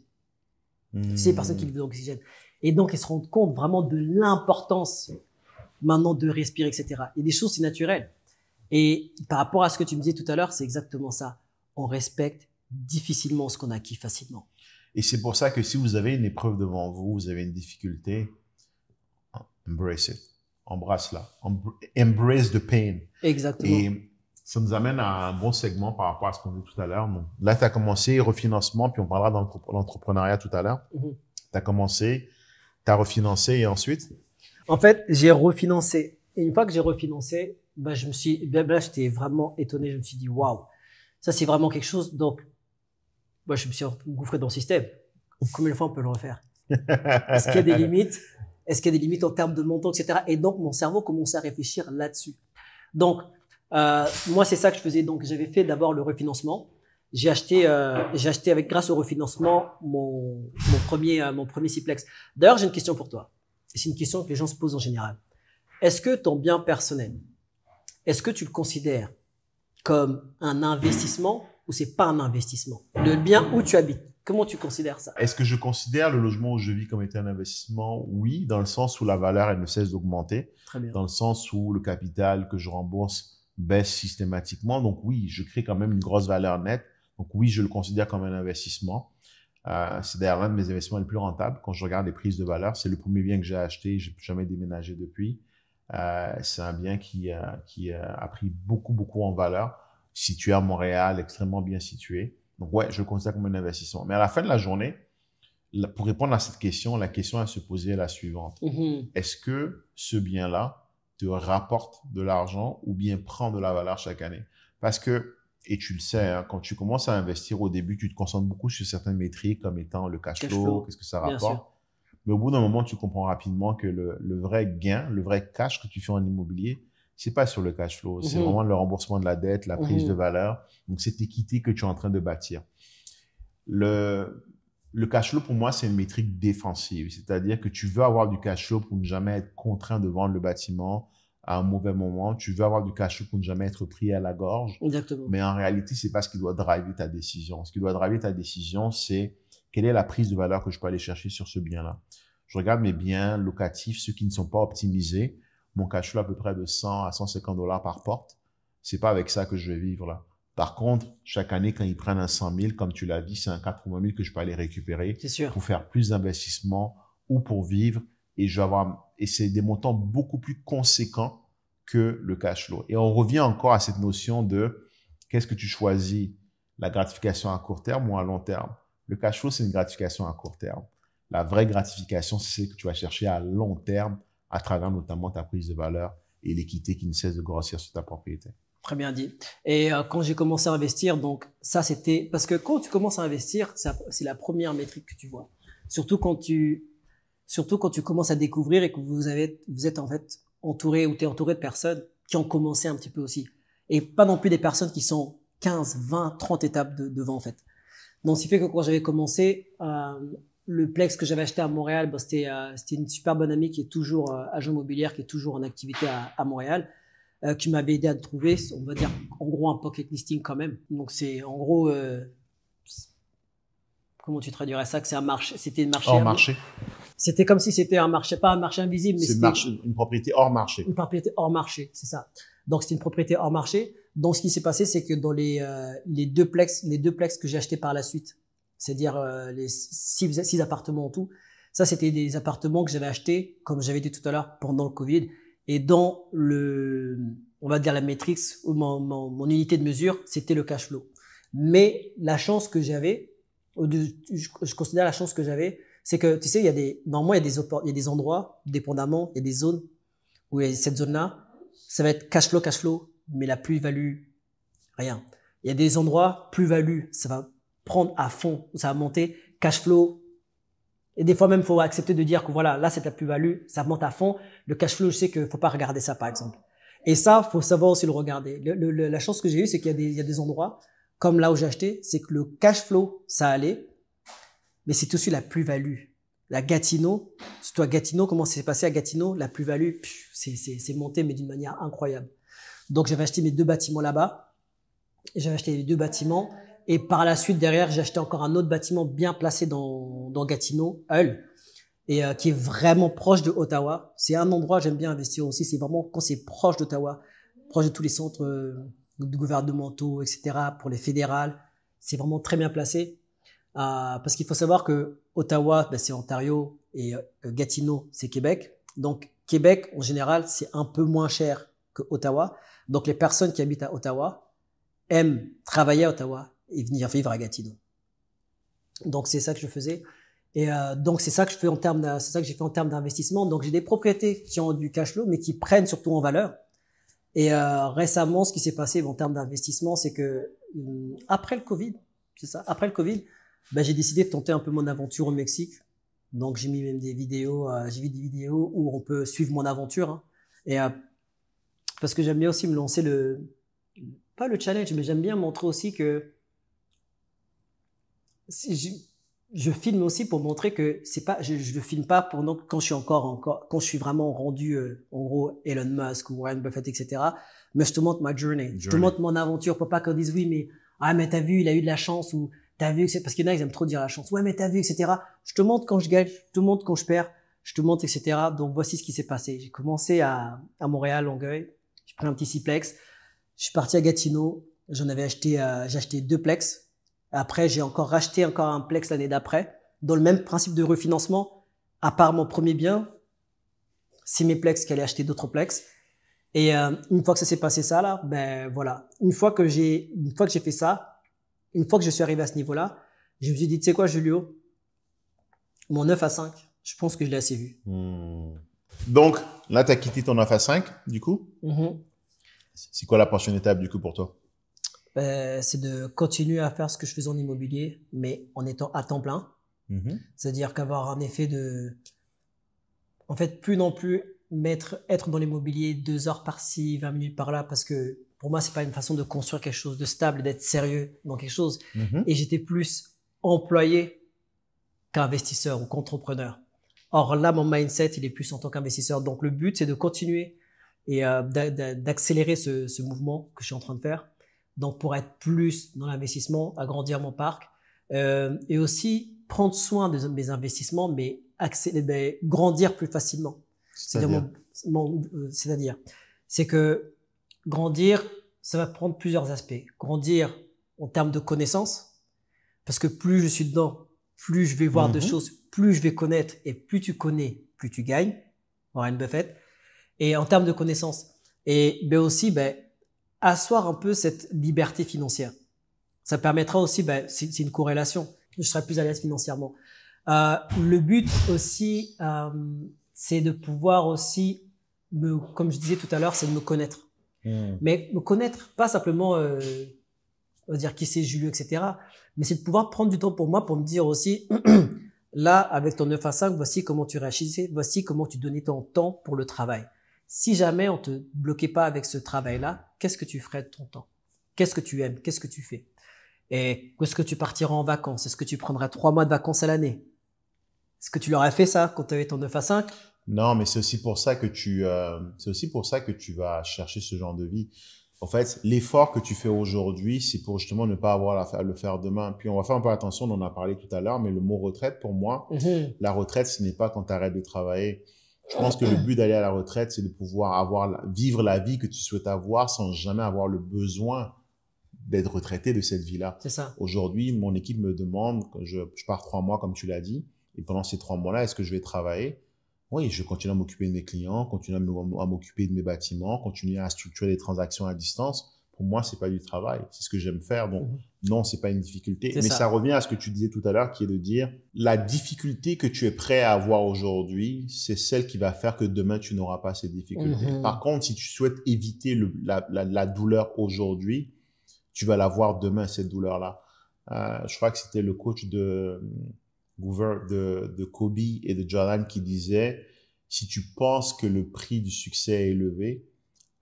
Tu sais, les personnes qui livrent de l'oxygène. Et donc, ils se rendent compte vraiment de l'importance maintenant de respirer, etc. Et des choses, c'est naturel. Et par rapport à ce que tu me disais tout à l'heure, c'est exactement ça. On respecte difficilement ce qu'on a acquis facilement. Et c'est pour ça que si vous avez une épreuve devant vous, vous avez une difficulté, embrace it. Embrasse-la. Embrace the pain. Exactement. Et ça nous amène à un bon segment par rapport à ce qu'on dit tout à l'heure. Donc, là, tu as commencé refinancement, puis on parlera d'entrepreneuriat tout à l'heure. Tu as commencé, tu as refinancé et ensuite? En fait, j'ai refinancé. Et une fois que j'ai refinancé, bah, j'étais vraiment étonné. Je me suis dit, waouh, ça, c'est vraiment quelque chose. Donc, moi, je me suis engouffré dans le système. Combien de fois on peut le refaire? Est-ce qu'il y a des limites? Est-ce qu'il y a des limites en termes de montant, etc. Et donc, mon cerveau commençait à réfléchir là-dessus. Donc, moi, c'est ça que je faisais. Donc, j'avais fait d'abord le refinancement. J'ai acheté grâce au refinancement, mon premier Siplex. D'ailleurs, j'ai une question pour toi. Et c'est une question que les gens se posent en général. Est-ce que ton bien personnel, est-ce que tu le considères comme un investissement ou c'est pas un investissement? Le bien où tu habites, comment tu considères ça? Est-ce que je considère le logement où je vis comme étant un investissement? Oui, dans le sens où la valeur, elle ne cesse d'augmenter. Très bien. Dans le sens où le capital que je rembourse baisse systématiquement. Donc oui, je crée quand même une grosse valeur nette. Donc oui, je le considère comme un investissement. C'est d'ailleurs l'un de mes investissements les plus rentables. Quand je regarde les prises de valeur, c'est le premier bien que j'ai acheté. J'ai jamais déménagé depuis. C'est un bien qui a pris beaucoup, beaucoup en valeur, situé à Montréal, extrêmement bien situé. Donc ouais, je le considère comme un investissement. Mais à la fin de la journée, pour répondre à cette question, la question à se poser est la suivante. Est-ce que ce bien-là te rapporte de l'argent ou bien prend de la valeur chaque année? Parce que, et tu le sais, hein, quand tu commences à investir au début, tu te concentres beaucoup sur certaines métriques comme étant le cash flow, qu'est-ce que ça rapporte. Mais au bout d'un moment, tu comprends rapidement que le vrai gain, le vrai cash que tu fais en immobilier, c'est pas sur le cash flow, c'est vraiment le remboursement de la dette, la prise de valeur. Donc, cette équité que tu es en train de bâtir. Le cash flow, pour moi, c'est une métrique défensive. C'est-à-dire que tu veux avoir du cash flow pour ne jamais être contraint de vendre le bâtiment à un mauvais moment. Tu veux avoir du cash flow pour ne jamais être pris à la gorge. Exactement. Mais en réalité, c'est pas ce qui doit driver ta décision. Ce qui doit driver ta décision, c'est quelle est la prise de valeur que je peux aller chercher sur ce bien-là. Je regarde mes biens locatifs, ceux qui ne sont pas optimisés. Mon cash flow à peu près de 100 à 150 $ par porte. C'est pas avec ça que je vais vivre là. Par contre, chaque année, quand ils prennent un 100 000, comme tu l'as dit, c'est un 80 000 que je peux aller récupérer pour faire plus d'investissements ou pour vivre. Et c'est des montants beaucoup plus conséquents que le cash flow. Et on revient encore à cette notion de qu'est-ce que tu choisis, la gratification à court terme ou à long terme. Le cash flow, c'est une gratification à court terme. La vraie gratification, c'est celle que tu vas chercher à long terme à travers notamment ta prise de valeur et l'équité qui ne cesse de grossir sur ta propriété. Très bien dit. Et quand j'ai commencé à investir, donc ça c'était parce que quand tu commences à investir, c'est la première métrique que tu vois. Surtout quand tu commences à découvrir et que vous êtes en fait entouré ou t'es entouré de personnes qui ont commencé un petit peu aussi. Et pas non plus des personnes qui sont 15, 20, 30 étapes devant en fait. Donc ce qui fait que quand j'avais commencé, le Plex que j'avais acheté à Montréal, c'était une super bonne amie qui est toujours agent immobilière, qui est toujours en activité à Montréal. Qui m'avait aidé à trouver, on va dire, en gros, un pocket listing quand même. Donc, c'est, en gros, comment tu traduirais ça? Que c'est un marché, c'était un marché. Hors marché. C'était comme si c'était un marché, pas un marché invisible, mais c'était une propriété hors marché. Une propriété hors marché, c'est ça. Donc, c'était une propriété hors marché. Donc, ce qui s'est passé, c'est que dans les deux plex que j'ai achetés par la suite, c'est-à-dire les 6 appartements en tout, ça, c'était des appartements que j'avais achetés, comme j'avais dit tout à l'heure, pendant le Covid. Et dans on va dire la matrix ou mon unité de mesure, c'était le cash flow. Mais la chance que j'avais, je considère la chance que j'avais, C'est que, tu sais, normalement, il y a des endroits, dépendamment, il y a des zones où cette zone-là, ça va être cash flow, mais la plus-value, rien. Il y a des endroits, plus-value, ça va prendre à fond, ça va monter, cash flow. Et des fois même, il faut accepter de dire que voilà, là, c'est la plus-value, ça monte à fond. Le cash flow, je sais qu'il faut pas regarder ça, par exemple. Et ça, faut savoir aussi le regarder. La chance que j'ai eue, c'est qu'il y a des endroits, comme là où j'ai acheté, c'est que le cash flow, ça allait, mais c'est aussi la plus-value. La Gatineau, c'est toi Gatineau, comment c'est passé à Gatineau? La plus-value, c'est monté, mais d'une manière incroyable. Donc, j'avais acheté mes 2 bâtiments là-bas. J'avais acheté les 2 bâtiments. Et par la suite, derrière, j'ai acheté encore un autre bâtiment bien placé dans Gatineau, Hull, et qui est vraiment proche de Ottawa. C'est un endroit, j'aime bien investir aussi. C'est vraiment quand c'est proche d'Ottawa, proche de tous les centres gouvernementaux, etc., pour les fédérales. C'est vraiment très bien placé. Parce qu'il faut savoir que Ottawa, c'est Ontario et Gatineau, c'est Québec. Donc, Québec, en général, c'est un peu moins cher que Ottawa. Donc, les personnes qui habitent à Ottawa aiment travailler à Ottawa et venir vivre à Gatineau. Donc, c'est ça que je faisais. Et donc, c'est ça que je fais c'est ça que j'ai fait en termes d'investissement. Donc, j'ai des propriétés qui ont du cash flow, mais qui prennent surtout en valeur. Et récemment, ce qui s'est passé en termes d'investissement, c'est que après le Covid, c'est ça, après le Covid, j'ai décidé de tenter un peu mon aventure au Mexique. Donc, j'ai mis même des vidéos, j'ai vu des vidéos où on peut suivre mon aventure. Hein. Et parce que j'aime bien aussi me lancer pas le challenge, mais j'aime bien montrer aussi que je filme aussi pour montrer que c'est pas, je le filme pas pendant quand je suis quand je suis vraiment rendu, en gros, Elon Musk ou Warren Buffett, etc. Mais je te montre ma journey. Je te montre mon aventure pour pas qu'on dise oui, mais t'as vu, il a eu de la chance ou t'as vu que c'est parce qu'il y en a, ils aiment trop dire la chance. Ouais, mais t'as vu, etc. Je te montre quand je gagne, je te montre quand je perds, je te montre, etc. Donc, voici ce qui s'est passé. J'ai commencé à Montréal, Longueuil. J'ai pris un petit 6plex. Je suis parti à Gatineau. J'ai acheté 2 plex. Après, j'ai racheté un plex l'année d'après. Dans le même principe de refinancement, à part mon premier bien, c'est mes plex qui allaient acheter d'autres plex. Et, une fois que ça s'est passé ça, là, voilà. Une fois que j'ai fait ça, une fois que je suis arrivé à ce niveau-là, je me suis dit, tu sais quoi, Julio, mon 9 à 5, je pense que je l'ai assez vu. Donc, là, tu as quitté ton 9 à 5, du coup. C'est quoi la prochaine étape, du coup, pour toi? C'est de continuer à faire ce que je faisais en immobilier, mais en étant à temps plein. C'est-à-dire qu'avoir un effet en fait, plus non plus être dans l'immobilier 2 heures par-ci, 20 minutes par-là, parce que pour moi, c'est pas une façon de construire quelque chose de stable, d'être sérieux dans quelque chose. Et j'étais plus employé qu'investisseur ou qu'entrepreneur. Or là, mon mindset, il est plus en tant qu'investisseur. Donc le but, c'est de continuer et d'accélérer ce mouvement que je suis en train de faire. Donc pour être plus dans l'investissement, agrandir mon parc et aussi prendre soin de mes investissements, mais grandir plus facilement. C'est-à-dire, c'est que grandir, ça va prendre plusieurs aspects. Grandir en termes de connaissances, parce que plus je suis dedans, plus je vais voir de choses, plus je vais connaître, et plus tu connais, plus tu gagnes. Warren Buffett. Et en termes de connaissances. Et aussi, asseoir un peu cette liberté financière. Ça permettra aussi, c'est une corrélation. Je serai plus à l'aise financièrement. Le but aussi, c'est de pouvoir aussi comme je disais tout à l'heure, c'est de me connaître. Mais me connaître, pas simplement on va dire qui c'est Julio, etc. Mais c'est de pouvoir prendre du temps pour moi pour me dire aussi, là, avec ton 9 à 5, voici comment tu réagissais, voici comment tu donnais ton temps pour le travail. Si jamais on te bloquait pas avec ce travail-là, qu'est-ce que tu ferais de ton temps? Qu'est-ce que tu aimes? Qu'est-ce que tu fais? Et est-ce que tu partiras en vacances? Est-ce que tu prendras 3 mois de vacances à l'année? Est-ce que tu leur as fait ça quand tu avais ton 9 à 5? Non, mais c'est aussi pour ça que tu vas chercher ce genre de vie. En fait, l'effort que tu fais aujourd'hui, c'est pour justement ne pas avoir à le faire demain. Puis on va faire un peu attention, on en a parlé tout à l'heure, mais le mot retraite, pour moi, la retraite, ce n'est pas quand tu arrêtes de travailler. Je pense que le but d'aller à la retraite, c'est de pouvoir vivre la vie que tu souhaites avoir sans jamais avoir le besoin d'être retraité de cette vie-là. C'est ça. Aujourd'hui, mon équipe me demande, je pars 3 mois, comme tu l'as dit, et pendant ces 3 mois-là, est-ce que je vais travailler? Oui, je continue à m'occuper de mes clients, continuer à m'occuper de mes bâtiments, continuer à structurer des transactions à distance. pour moi, c'est pas du travail. C'est ce que j'aime faire. Donc, non, c'est pas une difficulté. Mais ça. ça revient à ce que tu disais tout à l'heure, qui est de dire, la difficulté que tu es prêt à avoir aujourd'hui, c'est celle qui va faire que demain, tu n'auras pas ces difficultés. Par contre, si tu souhaites éviter la douleur aujourd'hui, tu vas l'avoir demain, cette douleur-là. Je crois que c'était le coach de Kobe et de Jordan qui disait, si tu penses que le prix du succès est élevé,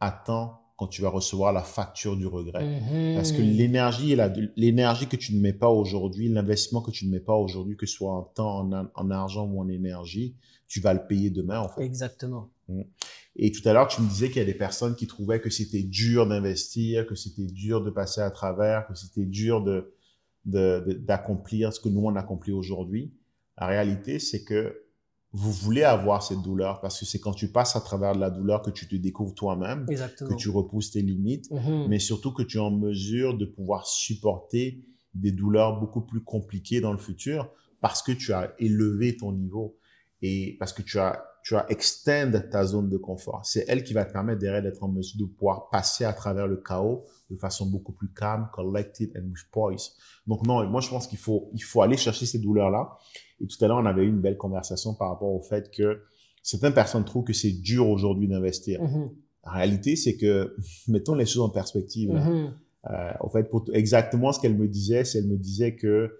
attends quand tu vas recevoir la facture du regret. Parce que l'énergie que tu ne mets pas aujourd'hui, l'investissement que tu ne mets pas aujourd'hui, que ce soit en temps, en argent ou en énergie, tu vas le payer demain, en fait. Exactement. Et tout à l'heure, tu me disais qu'il y a des personnes qui trouvaient que c'était dur d'investir, que c'était dur de passer à travers, que c'était dur d'accomplir ce que nous, on accomplit aujourd'hui. La réalité, c'est que vous voulez avoir cette douleur parce que c'est quand tu passes à travers de la douleur que tu te découvres toi-même, que tu repousses tes limites, mais surtout que tu es en mesure de pouvoir supporter des douleurs beaucoup plus compliquées dans le futur parce que tu as élevé ton niveau et parce que tu as extend ta zone de confort. C'est elle qui va te permettre derrière d'être en mesure de pouvoir passer à travers le chaos de façon beaucoup plus calme, collected and with poise. Donc non, moi je pense qu'il faut aller chercher ces douleurs-là. Et tout à l'heure, on avait eu une belle conversation par rapport au fait que certaines personnes trouvent que c'est dur aujourd'hui d'investir. La réalité, c'est que, mettons les choses en perspective. En fait, exactement ce qu'elle me disait, c'est elle me disait que,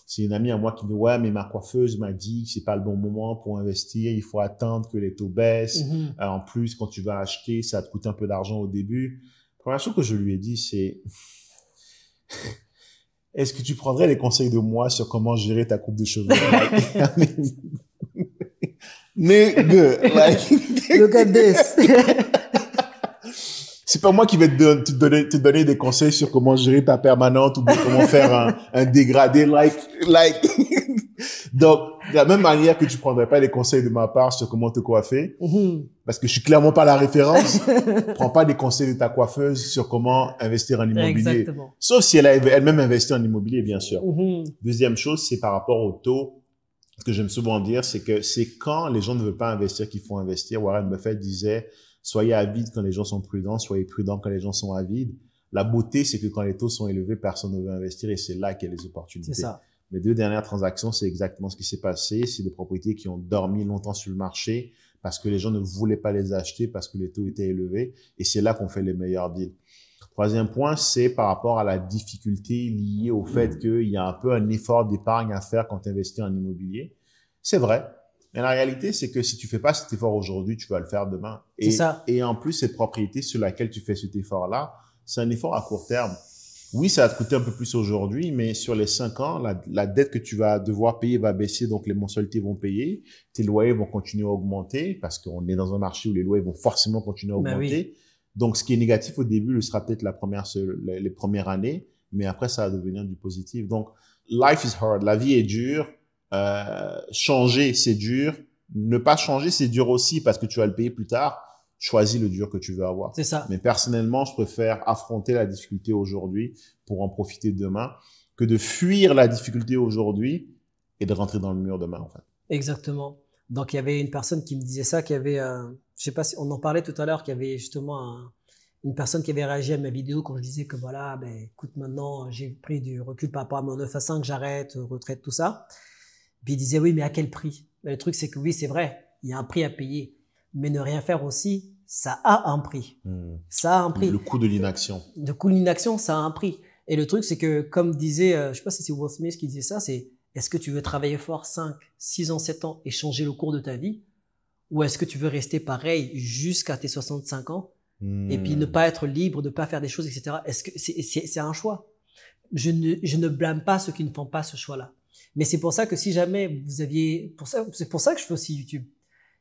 c'est une amie à moi qui me dit, ouais, mais ma coiffeuse m'a dit que c'est pas le bon moment pour investir, il faut attendre que les taux baissent. En plus, quand tu vas acheter, ça va te coûter un peu d'argent au début. La première chose que je lui ai dit, c'est, est-ce que tu prendrais les conseils de moi sur comment gérer ta coupe de cheveux? Nigga, like, look at this. C'est pas moi qui vais te donner des conseils sur comment gérer ta permanente ou comment faire un dégradé, like. Donc, de la même manière que tu prendrais pas les conseils de ma part sur comment te coiffer, parce que je suis clairement pas la référence, prends pas des conseils de ta coiffeuse sur comment investir en immobilier. Exactement. Sauf si elle a elle-même investi en immobilier, bien sûr. Deuxième chose, c'est par rapport au taux. Ce que j'aime souvent dire, c'est que c'est quand les gens ne veulent pas investir qu'il faut investir. Warren Buffett disait, soyez avides quand les gens sont prudents, soyez prudents quand les gens sont avides. La beauté, c'est que quand les taux sont élevés, personne ne veut investir et c'est là qu'il y a les opportunités. C'est ça. Mes 2 dernières transactions, c'est exactement ce qui s'est passé. C'est des propriétés qui ont dormi longtemps sur le marché parce que les gens ne voulaient pas les acheter parce que les taux étaient élevés et c'est là qu'on fait les meilleurs deals. Troisième point, c'est par rapport à la difficulté liée au fait qu'il y a un peu un effort d'épargne à faire quand tu investis en immobilier. C'est vrai. Mais la réalité, c'est que si tu fais pas cet effort aujourd'hui, tu vas le faire demain. C'est ça. Et en plus, cette propriété sur laquelle tu fais cet effort-là, c'est un effort à court terme. Oui, ça va te coûter un peu plus aujourd'hui, mais sur les 5 ans, la dette que tu vas devoir payer va baisser, donc les mensualités vont payer, tes loyers vont continuer à augmenter, parce qu'on est dans un marché où les loyers vont forcément continuer à augmenter. Donc, ce qui est négatif au début, le sera peut-être les premières années, mais après, ça va devenir du positif. Donc, life is hard. La vie est dure. Changer, c'est dur. Ne pas changer, c'est dur aussi parce que tu vas le payer plus tard. Choisis le dur que tu veux avoir. C'est ça. Mais personnellement, je préfère affronter la difficulté aujourd'hui pour en profiter demain que de fuir la difficulté aujourd'hui et de rentrer dans le mur demain, en fait. Exactement. Donc, il y avait une personne qui me disait ça, qui avait, je sais pas si on en parlait tout à l'heure, qu'il y avait justement une personne qui avait réagi à ma vidéo quand je disais que voilà, ben, écoute, maintenant, j'ai pris du recul par rapport à mon 9 à 5, j'arrête, retraite, tout ça. Puis il disait, oui, mais à quel prix? Mais le truc, c'est que oui, c'est vrai, il y a un prix à payer. Mais ne rien faire aussi, ça a un prix. Ça a un prix. Le coût de l'inaction. Le coût de l'inaction, ça a un prix. Et le truc, c'est que, comme disait, je sais pas si c'est Will Smith qui disait ça, c'est, est-ce que tu veux travailler fort 5, 6 ans, 7 ans et changer le cours de ta vie? Ou est-ce que tu veux rester pareil jusqu'à tes 65 ans et puis ne pas être libre, ne pas faire des choses, etc. Est-ce que c'est un choix? Je ne blâme pas ceux qui ne font pas ce choix-là. Mais c'est pour ça que si jamais vous aviez, c'est pour ça que je fais aussi YouTube.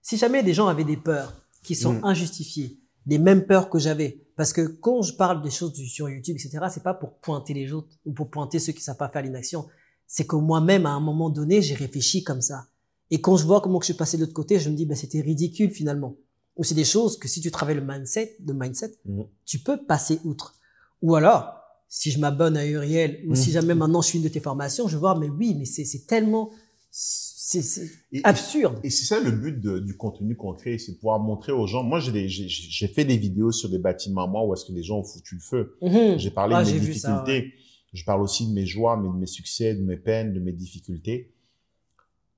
Si jamais des gens avaient des peurs qui sont injustifiées, les mêmes peurs que j'avais, parce que quand je parle des choses sur YouTube, etc., c'est pas pour pointer les autres ou pour pointer ceux qui savent pas faire l'inaction. C'est que moi-même, à un moment donné, j'ai réfléchi comme ça. Et quand je vois comment que je suis passé de l'autre côté, je me dis, bah, c'était ridicule finalement. Ou c'est des choses que si tu travailles le mindset, tu peux passer outre. Ou alors, si je m'abonne à Uriel, ou si jamais maintenant je suis une de tes formations, je vais voir, mais oui, mais c'est tellement C'est absurde. Et c'est ça le but du contenu qu'on crée, c'est de pouvoir montrer aux gens. Moi, j'ai fait des vidéos sur des bâtiments, moi, où est-ce que les gens ont foutu le feu. J'ai parlé de mes difficultés. Ça, ouais. Je parle aussi de mes joies, de mes succès, de mes peines, de mes difficultés.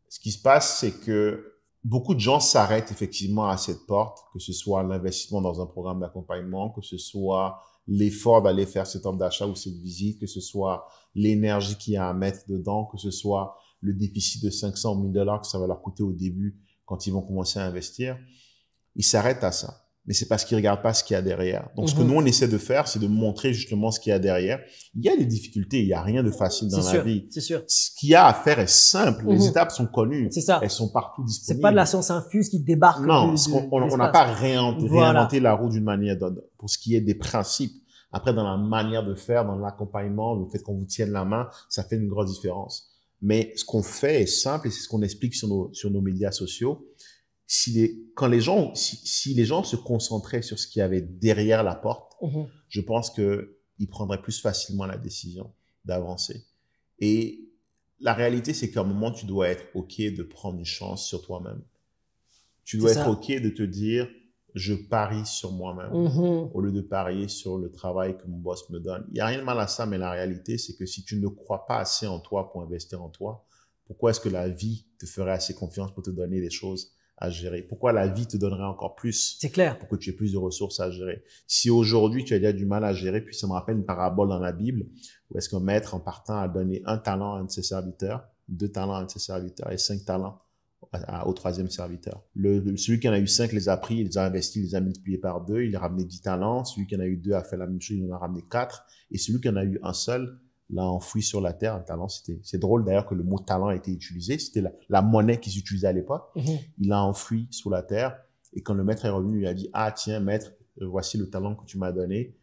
Ce qui se passe, c'est que beaucoup de gens s'arrêtent effectivement à cette porte, que ce soit l'investissement dans un programme d'accompagnement, que ce soit l'effort d'aller faire cette offre d'achat ou cette visite, que ce soit l'énergie qu'il y a à mettre dedans, que ce soit le déficit de 500 000 $ que ça va leur coûter au début quand ils vont commencer à investir. Ils s'arrêtent à ça. Mais c'est parce qu'ils regardent pas ce qu'il y a derrière. Donc, ce que nous, on essaie de faire, c'est de montrer justement ce qu'il y a derrière. Il y a des difficultés, il y a rien de facile dans la vie. C'est sûr. Ce qu'il y a à faire est simple. Les étapes sont connues. C'est ça. Elles sont partout disponibles. C'est pas de la science infuse qui débarque. Non, on n'a pas réinventé la roue d'une manière pour ce qui est des principes. Après, dans la manière de faire, dans l'accompagnement, le fait qu'on vous tienne la main, ça fait une grosse différence. Mais ce qu'on fait est simple et c'est ce qu'on explique sur nos médias sociaux. Si les gens se concentraient sur ce qu'il y avait derrière la porte, je pense que ils prendraient plus facilement la décision d'avancer. Et la réalité, c'est qu'à un moment, tu dois être OK de prendre une chance sur toi-même. Tu dois être OK de te dire, je parie sur moi-même au lieu de parier sur le travail que mon boss me donne. Il n'y a rien de mal à ça, mais la réalité, c'est que si tu ne crois pas assez en toi pour investir en toi, pourquoi est-ce que la vie te ferait assez confiance pour te donner des choses à gérer? Pourquoi la vie te donnerait encore plus? C'est clair. Pour que tu aies plus de ressources à gérer. Si aujourd'hui, tu as déjà du mal à gérer, puis ça me rappelle une parabole dans la Bible, où est-ce qu'un maître, en partant, a donné 1 talent à un de ses serviteurs, 2 talents à un de ses serviteurs et 5 talents au 3e serviteur. Celui qui en a eu 5 les a pris, il les a investis, il les a multipliés par 2, il a ramené 10 talents. Celui qui en a eu 2 a fait la même chose, il en a ramené 4. Et celui qui en a eu un seul l'a enfoui sur la terre. Un talent, c'est drôle d'ailleurs que le mot talent a été utilisé. C'était la monnaie qui s'utilisait à l'époque. Il l'a enfoui sous la terre. Et quand le maître est revenu, il a dit, ah tiens maître, voici le talent que tu m'as donné.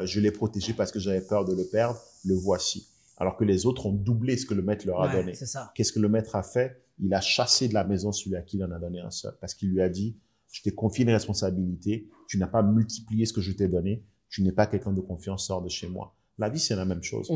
Je l'ai protégé parce que j'avais peur de le perdre. Le voici. Alors que les autres ont doublé ce que le maître leur a donné. Qu'est-ce que le maître a fait? Il a chassé de la maison celui à qui il en a donné un seul. Parce qu'il lui a dit, je t'ai confié une responsabilité. Tu n'as pas multiplié ce que je t'ai donné. Tu n'es pas quelqu'un de confiance, sors de chez moi. La vie, c'est la même chose.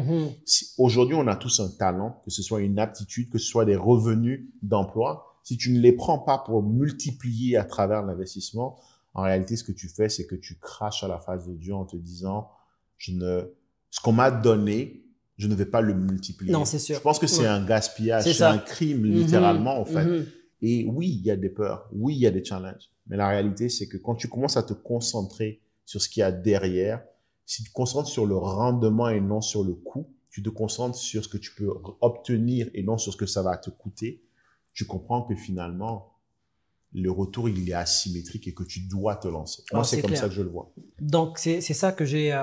Aujourd'hui, on a tous un talent, que ce soit une aptitude, que ce soit des revenus d'emploi. Si tu ne les prends pas pour multiplier à travers l'investissement, en réalité, ce que tu fais, c'est que tu craches à la face de Dieu en te disant, ce qu'on m'a donné, je ne vais pas le multiplier. Non, c'est sûr. Je pense que c'est un gaspillage, c'est un crime, littéralement, en fait. Et oui, il y a des peurs, oui, il y a des challenges. Mais la réalité, c'est que quand tu commences à te concentrer sur ce qu'il y a derrière, si tu te concentres sur le rendement et non sur le coût, tu te concentres sur ce que tu peux obtenir et non sur ce que ça va te coûter, tu comprends que finalement, le retour, il est asymétrique et que tu dois te lancer. Moi, c'est comme ça que je le vois. Donc, c'est ça que j'ai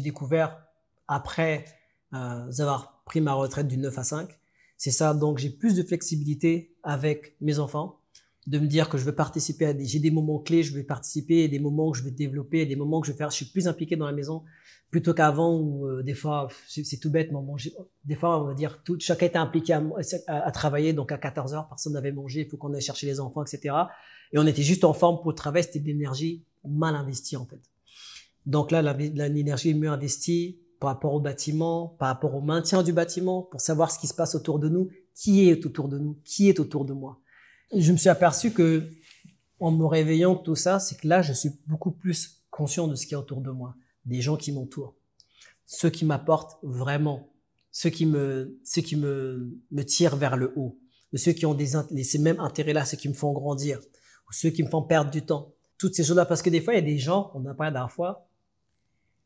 découvert après avoir pris ma retraite du 9 à 5. C'est ça. Donc, j'ai plus de flexibilité avec mes enfants, de me dire que je vais participer j'ai des moments clés, je vais participer, des moments où je vais développer, des moments où je suis plus impliqué dans la maison plutôt qu'avant où des fois, c'est tout bête, mais des fois, on va dire, chacun était impliqué à travailler, donc à 14 heures, personne n'avait mangé, il faut qu'on aille chercher les enfants, etc. Et on était juste en forme pour le travail, c'était de l'énergie mal investie, en fait. Donc là, l'énergie est mieux investie par rapport au bâtiment, par rapport au maintien du bâtiment, pour savoir ce qui se passe autour de nous, qui est autour de nous, qui est autour de moi. Je me suis aperçu que, en me réveillant tout ça, c'est que là, je suis beaucoup plus conscient de ce qu'il y a autour de moi, des gens qui m'entourent, ceux qui m'apportent vraiment, ceux qui me tirent vers le haut, ceux qui ont ces mêmes intérêts-là, ceux qui me font grandir, ou ceux qui me font perdre du temps. Toutes ces choses-là, parce que des fois, il y a des gens, on en a parlé la dernière fois,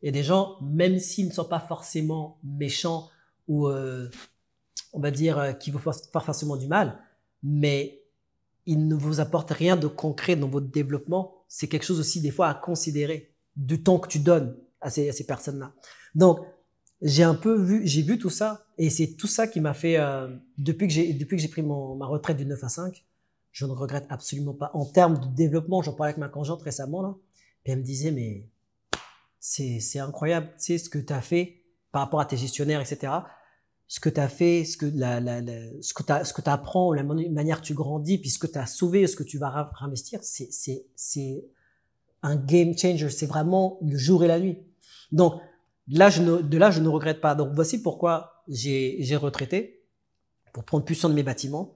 il y a des gens, même s'ils ne sont pas forcément méchants ou, on va dire, qui vous font pas forcément du mal, mais ils ne vous apportent rien de concret dans votre développement. C'est quelque chose aussi, des fois, à considérer du temps que tu donnes à ces personnes-là. Donc, j'ai vu tout ça, et c'est tout ça qui m'a fait, depuis que j'ai pris ma retraite du 9 à 5, je ne regrette absolument pas. En termes de développement, j'en parlais avec ma conjointe récemment, là, et elle me disait, mais c'est incroyable, tu sais, ce que tu as fait par rapport à tes gestionnaires, etc. Ce que tu as fait, ce que tu apprends, la manière que tu grandis, puis ce que tu as sauvé, ce que tu vas réinvestir, c'est un game changer. C'est vraiment le jour et la nuit. Donc, de là, je ne regrette pas. Donc, voici pourquoi j'ai retraité. pour prendre plus soin de mes bâtiments,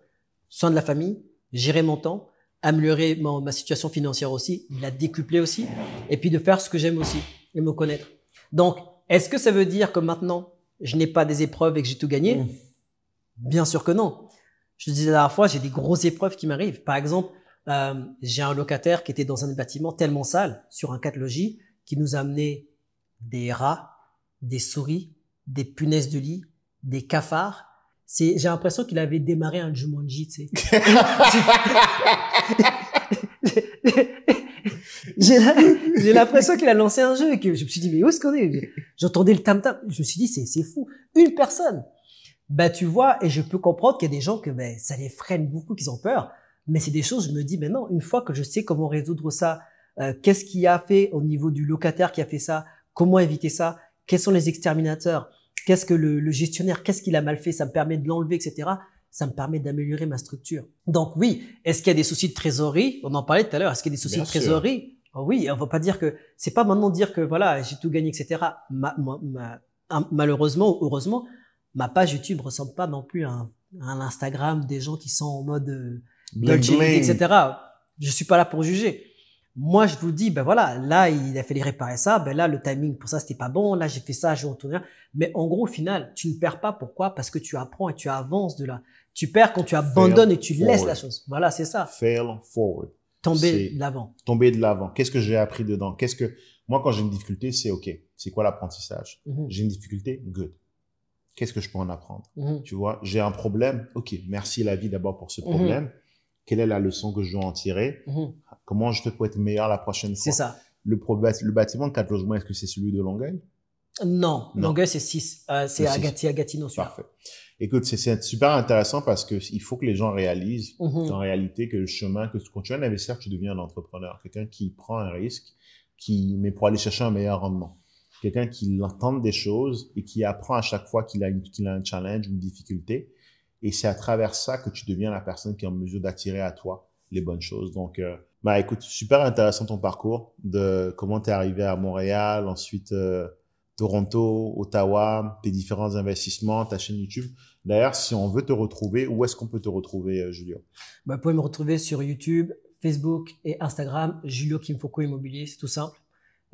soin de la famille, gérer mon temps, améliorer ma situation financière aussi, la décupler aussi, et puis de faire ce que j'aime aussi et me connaître. Donc, est-ce que ça veut dire que maintenant, je n'ai pas des épreuves et que j'ai tout gagné? Bien sûr que non. Je te disais la dernière fois, j'ai des grosses épreuves qui m'arrivent. Par exemple, j'ai un locataire qui était dans un bâtiment tellement sale, sur un 4 logis, qui nous a amené des rats, des souris, des punaises de lit, des cafards. J'ai l'impression qu'il avait démarré un Jumanji, tu sais. J'ai l'impression qu'il a lancé un jeu et que je me suis dit, mais où est-ce qu'on est? J'entendais le tam-tam. Je me suis dit, c'est fou. Une personne. Bah, tu vois, et je peux comprendre qu'il y a des gens que, ben, ça les freine beaucoup, qu'ils ont peur. Mais c'est des choses, je me dis, mais non, une fois que je sais comment résoudre ça, qu'est-ce qui a fait au niveau du locataire qui a fait ça, comment éviter ça, quels sont les exterminateurs, qu'est-ce que le gestionnaire, qu'est-ce qu'il a mal fait, ça me permet de l'enlever, etc. Ça me permet d'améliorer ma structure. Donc oui, est-ce qu'il y a des soucis de trésorerie? On en parlait tout à l'heure, est-ce qu'il y a des soucis de trésorerie? Oui, on va pas dire que, c'est pas maintenant dire que voilà, j'ai tout gagné, etc. Malheureusement ou heureusement, ma page YouTube ressemble pas non plus à un Instagram des gens qui sont en mode Dolce & etc. Je suis pas là pour juger. Moi, je vous dis, ben voilà, là, il a fallu réparer ça, ben là, le timing pour ça, c'était pas bon, là, j'ai fait ça, je retourne. Mais en gros, au final, tu ne perds pas. Pourquoi? Parce que tu apprends et tu avances de là. Tu perds quand tu abandonnes et tu laisses la chose. Voilà, c'est ça. Fail forward. Tomber de l'avant. Tomber de l'avant. Qu'est-ce que j'ai appris dedans? Moi, quand j'ai une difficulté, c'est OK. C'est quoi l'apprentissage? J'ai une difficulté? Good. Qu'est-ce que je peux en apprendre? Tu vois, j'ai un problème? OK. Merci la vie d'abord pour ce problème. Quelle est la leçon que je dois en tirer? Comment je fais pour être meilleur la prochaine fois? C'est ça. Le bâtiment de 4 logements, est-ce que c'est celui de Longueuil? Non. Longueuil, c'est 6. C'est à Gatineau, celui-là. Parfait. Écoute, c'est super intéressant parce que il faut que les gens réalisent qu'en réalité, que le chemin, que quand tu es un investisseur, tu deviens un entrepreneur. Quelqu'un qui prend un risque, mais pour aller chercher un meilleur rendement. Quelqu'un qui entend des choses et qui apprend à chaque fois qu'il a un challenge, une difficulté. Et c'est à travers ça que tu deviens la personne qui est en mesure d'attirer à toi les bonnes choses. Donc, écoute, super intéressant ton parcours de comment tu es arrivé à Montréal, ensuite Toronto, Ottawa, tes différents investissements, ta chaîne YouTube. D'ailleurs, si on veut te retrouver, où est-ce qu'on peut te retrouver, Julio? Vous pouvez me retrouver sur YouTube, Facebook et Instagram, Julio Kimfoko Immobilier, c'est tout simple.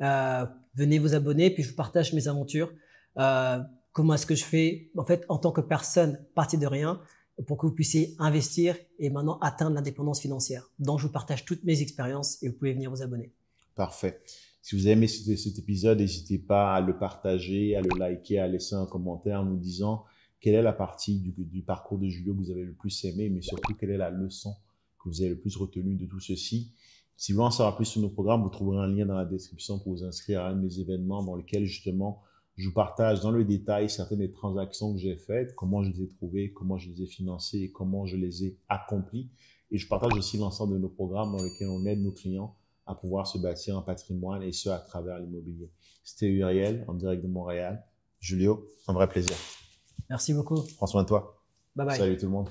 Venez vous abonner, puis je vous partage mes aventures. Comment est-ce que je fais, en fait, en tant que personne, partie de rien, pour que vous puissiez investir et maintenant atteindre l'indépendance financière. Donc, je vous partage toutes mes expériences et vous pouvez venir vous abonner. Parfait. Si vous avez aimé cet épisode, n'hésitez pas à le partager, à le liker, à laisser un commentaire nous disant quelle est la partie du parcours de Julio que vous avez le plus aimé, mais surtout quelle est la leçon que vous avez le plus retenue de tout ceci. Si vous voulez en savoir plus sur nos programmes, vous trouverez un lien dans la description pour vous inscrire à un de mes événements dans lequel justement je vous partage dans le détail certaines des transactions que j'ai faites, comment je les ai trouvées, comment je les ai financées et comment je les ai accomplies. Et je partage aussi l'ensemble de nos programmes dans lesquels on aide nos clients à pouvoir se bâtir un patrimoine et ce à travers l'immobilier. C'était Uriel en direct de Montréal. Julio, un vrai plaisir. Merci beaucoup. Prends soin de toi. Bye bye. Salut tout le monde.